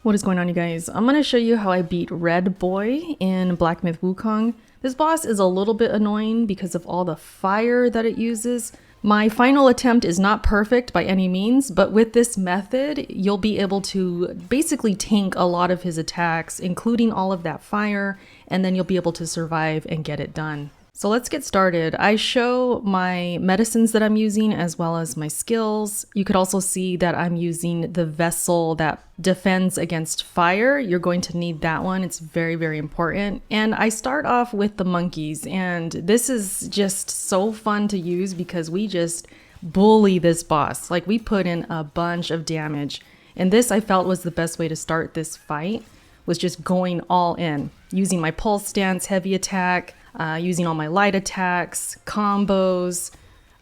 What is going on, you guys? I'm going to show you how I beat Red Boy in Black Myth Wukong. This boss is a little bit annoying because of all the fire that it uses. My final attempt is not perfect by any means, but with this method, you'll be able to basically tank a lot of his attacks, including all of that fire, and then you'll be able to survive and get it done. So let's get started. I show my medicines that I'm using as well as my skills. You could also see that I'm using the vessel that defends against fire. You're going to need that one. It's very, very important. And I start off with the monkeys, and this is just so fun to use because we just bully this boss. Like, we put in a bunch of damage. And this I felt was the best way to start this fight, was just going all in, using my pulse stance, heavy attack, using all my light attacks, combos,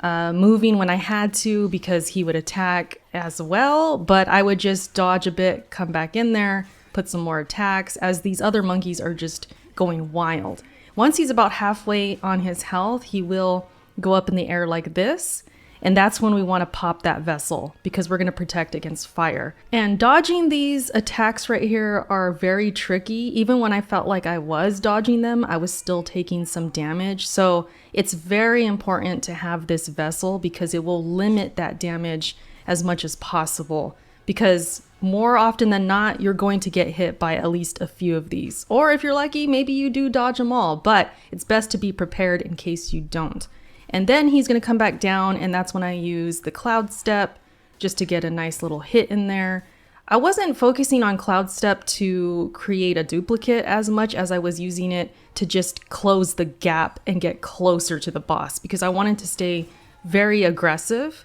moving when I had to because he would attack as well, but I would just dodge a bit, come back in there, put some more attacks as these other monkeys are just going wild. Once he's about halfway on his health, he will go up in the air like this. And that's when we want to pop that vessel because we're going to protect against fire. And dodging these attacks right here are very tricky. Even when I felt like I was dodging them, I was still taking some damage. So it's very important to have this vessel because it will limit that damage as much as possible. Because more often than not, you're going to get hit by at least a few of these. Or if you're lucky, maybe you do dodge them all, but it's best to be prepared in case you don't. And then he's going to come back down, and that's when I use the cloud step just to get a nice little hit in there. I wasn't focusing on cloud step to create a duplicate as much as I was using it to just close the gap and get closer to the boss because I wanted to stay very aggressive.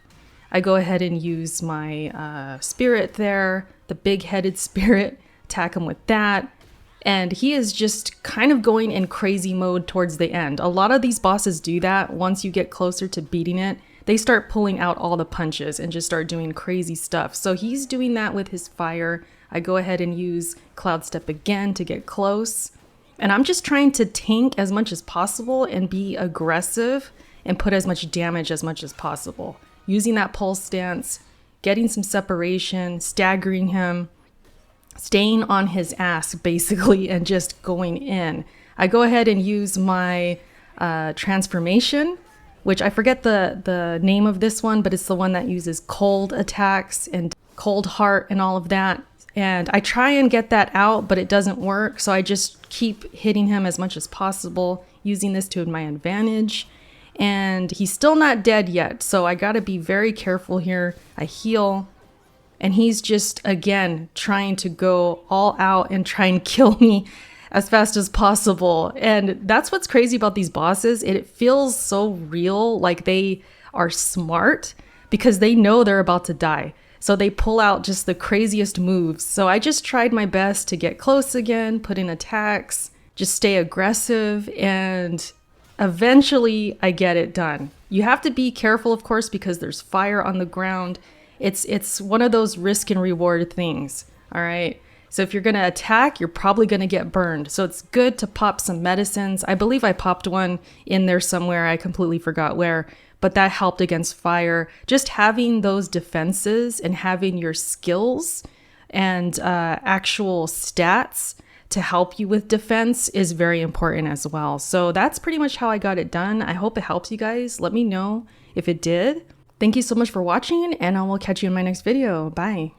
I go ahead and use my spirit there, the big-headed spirit, attack him with that. And he is just kind of going in crazy mode towards the end. A lot of these bosses do that. Once you get closer to beating it, they start pulling out all the punches and just start doing crazy stuff. So he's doing that with his fire. I go ahead and use Cloud Step again to get close. And I'm just trying to tank as much as possible and be aggressive and put as much damage as much as possible. Using that pulse stance, getting some separation, staggering him, staying on his ass basically and just going in. I go ahead and use my transformation, which I forget the name of this one, but it's the one that uses cold attacks and cold heart and all of that. And I try and get that out, but it doesn't work. So I just keep hitting him as much as possible, using this to my advantage. And he's still not dead yet, so I gotta be very careful here. I heal. And he's just, again, trying to go all out and try and kill me as fast as possible. And that's what's crazy about these bosses. It feels so real, like they are smart because they know they're about to die. So they pull out just the craziest moves. So I just tried my best to get close again, put in attacks, just stay aggressive, and eventually I get it done. You have to be careful, of course, because there's fire on the ground. It's one of those risk and reward things, all right? So if you're gonna attack, you're probably gonna get burned. So it's good to pop some medicines. I believe I popped one in there somewhere. I completely forgot where, but that helped against fire. Just having those defenses and having your skills and actual stats to help you with defense is very important as well. So that's pretty much how I got it done. I hope it helps you guys. Let me know if it did. Thank you so much for watching, and I will catch you in my next video. Bye.